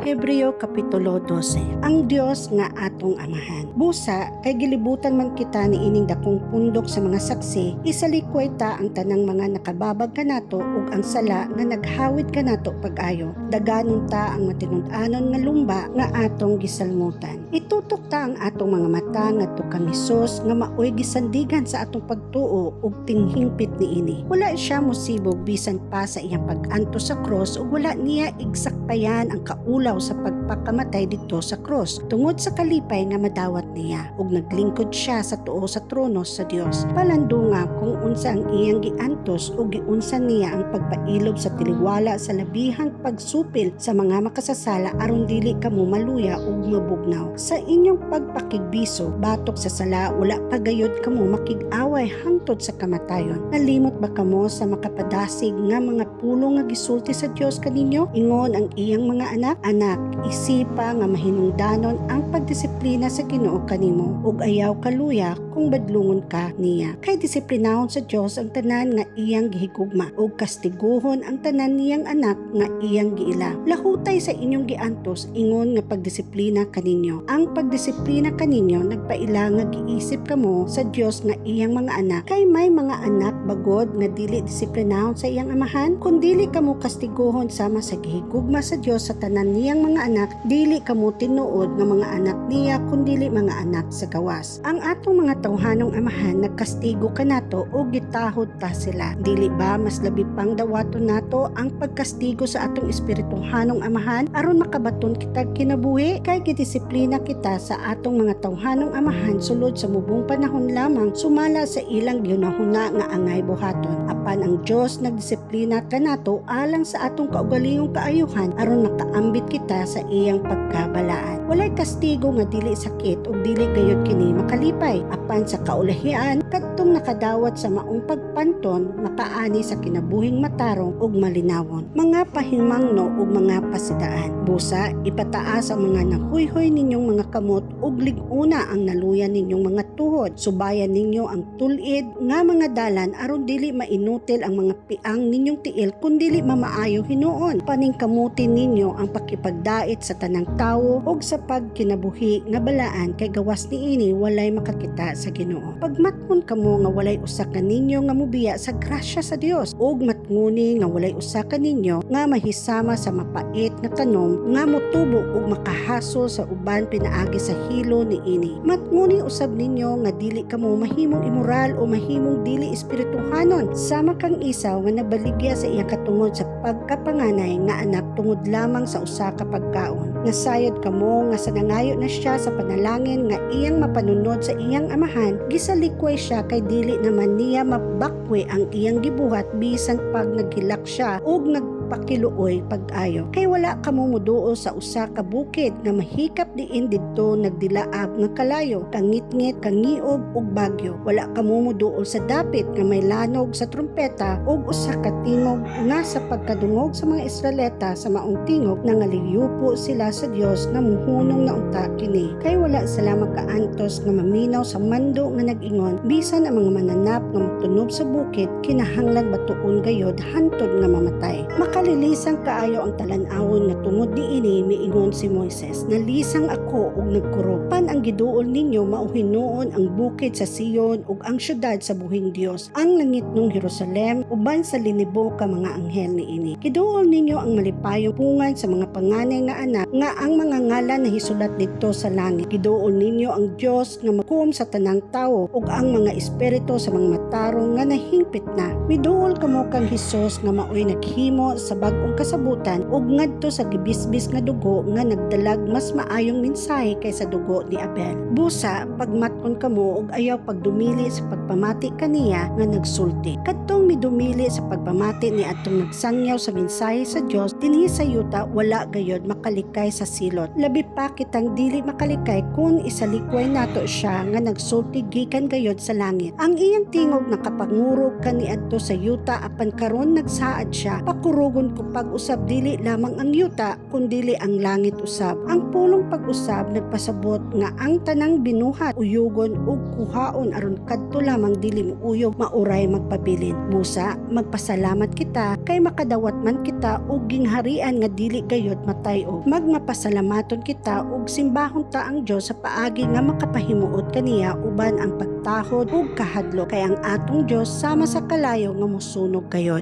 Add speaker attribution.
Speaker 1: Hebreo Kapitulo 12. Ang Dios nga atong amahan. Busa, kay gilibutan man kita ni ining dakong pundok sa mga saksi, isalikway ta ang tanang mga nakababag kanato ug ang sala nga naghawid kanato pag-ayo. Daganon ta ang matinud-anon nga lumba nga atong gisalmutan. Itutok ta ang atong mga mata ngadto kang Hesus nga maoy gisandigan sa atong pagtuo ug tinghingpit niini. Wala siya mosibog bisan pa sa iyang pag-anto sa cross ug wala niya igsakpayan ang kaulaw sa pagpakamatay dito sa cross tungod sa kalipay nga madawat niya ug naglingkod siya sa tuo sa trono sa Dios. Palandunga kung unsa ang iyang giantos ug giunsa niya ang pagpailob sa tiliwala sa labihang pagsupil sa mga makasasala aron dili kamo maluya ug mabugnaw. Sa inyong pagpakigbiso batok sa sala wala pagayod kamo makig-away hangtod sa kamatayon. Nalimot ba kamo sa makapadasig nga mga pulong nga gisulti sa Dios kaninyo? Ingon ang iyang mga anak, isipa nga mahinungdanon ang pagdisiplina sa Ginoo kanimo ug ayaw kaluya kung badlungon ka niya. Kay disiplinahon sa Dios ang tanan nga iyang gihigugma ug kastiguhon ang tanan niyang anak nga iyang giila. Lahutay sa inyong giantos ingon nga pagdisiplina kaninyo. Ang pagdisiplina kaninyo nagpaila nga giisip kamo sa Dios nga iyang mga anak. Kay may mga anak bagod nga dili disiplinahon sa iyang amahan, kun dili kamo kastiguhon sama sa gihigugma sa Dios sa tanan niyang mga anak, dili kamo tinuod nga mga anak niya kundi mga anak sa gawas. Ang atong mga tawhanong amahan nagkastigo kanato o gitahod ta sila. Dili ba mas labi pang dawaton nato ang pagkastigo sa atong espirituhanong amahan aron makabaton kita kinabuhi? Kay gidisiplina kita sa atong mga tawhanong amahan sulod sa mubong panahon lamang sumala sa ilang ginahuna nga angay buhaton. Apan ang Dios nagdisiplina kanato alang sa atong kaugalingong kaayuhan aron makaambit kita sa iyang pagkabalaan. Walay kastigo nga dili sakit ug dili gayud kini makalipay. Apan sa kaulahian kadtong nakadawat sa maong pagpanton makaani sa kinabuhing matarong ug malinawon. Mga pahimangno ug mga pasidaan. Busa ipataas ang mga nahuyhoy ninyong mga kamot ug lig-una ang naluyan ninyong mga tuhod. Subayan ninyo ang tulid nga mga dalan aron dili mainutil ang mga piang ninyong tiil kundi mamaayo hinuon. Paningkamutin ninyo ang pakipagdait sa tanang tawo ug sa pagkinabuhi nga balaan kay gawas niini walay makakita sa Ginoo. Pagmatngon kamo nga walay usa ka ninyo nga mobiya sa grasya sa Dios ug matnguni nga walay usa ka ninyo nga mahisama sa mapait nga tanom nga motubo ug makahasol sa uban pinaagi sa hilo niini. Matnguni usab ninyo nga dili kamo mahimong immoral o mahimong dili espirituhanon sama kang Isaw nga nabaligya sa iyang katungod sa pagkapanganay nga anak tungod lamang sa usa ka pagkaon. Nasayod kamo nga sa nangayo na siya sa panalangin nga iyang mapanunod sa iyang amahan, gisalikway siya kay dili naman niya mabakwe ang iyang gibuhat bisan pag naghilak siya ug pakiluoy pag-ayo. Kay wala kamo muduol sa usa ka bukid nga mahikap diin didto nagdilaab nga kalayo, kangit-ngit, kangiog ug bagyo. Wala kamo muduol sa dapit nga may lanog sa trumpeta ug usa ka tingog nga sa pagkadungog sa mga Israelita sa maong tingog nangaliyupo sila sa Dios nga muhunong na unta kini. Kay wala sila makaantos nga maminaw sa mando nga nag-ingon bisan ang mga mananap nga motunob sa bukid kinahanglan batuon gayod hantod nga mamatay. Makalilisang kaayo ang talan-awon nga tungod niini miingon si Moises, nalisang ako ug nagkurupan ang giduol ninyo mauhinuon ang bukid sa Sion ug ang syudad sa buhing Dios, ang langit ng Jerusalem uban sa linibo ka mga anghel niini. Giduol ninyo ang malipayong pungan sa mga panganay nga anak nga ang mga ngalan na hisulat didto sa langit. Giduol ninyo ang Dios nga makum sa tanang tawo ug ang mga espiritu sa mga matarong nga nahingpit na. Miduol kamo kang Hesus nga maoy naghimo sa bag-ong kasabutan ug ngadto sa gibisbis nga dugo nga nagdalag mas maayong mensahe kaysa dugo ni Abel. Busa pagmatkon kamo ug ayaw pagdumili sa pagpamati kaniya nga nagsulti. Kadtong midumili sa pagpamati ni atong nagsangyaw sa mensahe sa Dios dinhi sa yuta wala gayod makalikay sa silot. Labi pa kitang dili makalikay kung isalikway nato siya nga nagsulti gikan gayod sa langit. Ang iyang tingog nakapangurog kaniadto sa yuta apan karon nagsaad siya. Pakurugon ko pag-usab dili lamang ang yuta kundi ang langit usab. Ang pulong pag-usab nagpasabot nga ang tanang binuhat uyog tugon ug kuhaon aron kadto lamang dili mo uyog mauray magpabilin. Busa magpasalamat kita kay makadawat man kita og gingharian nga dili gayud matay-og. Magmapasalamaton kita ug simbahon ta ang Dios sa paagi nga makapahimuot kaniya uban ang pagtahod ug kahadlok kay ang atong Dios sama sa kalayo nga mosunog gayod.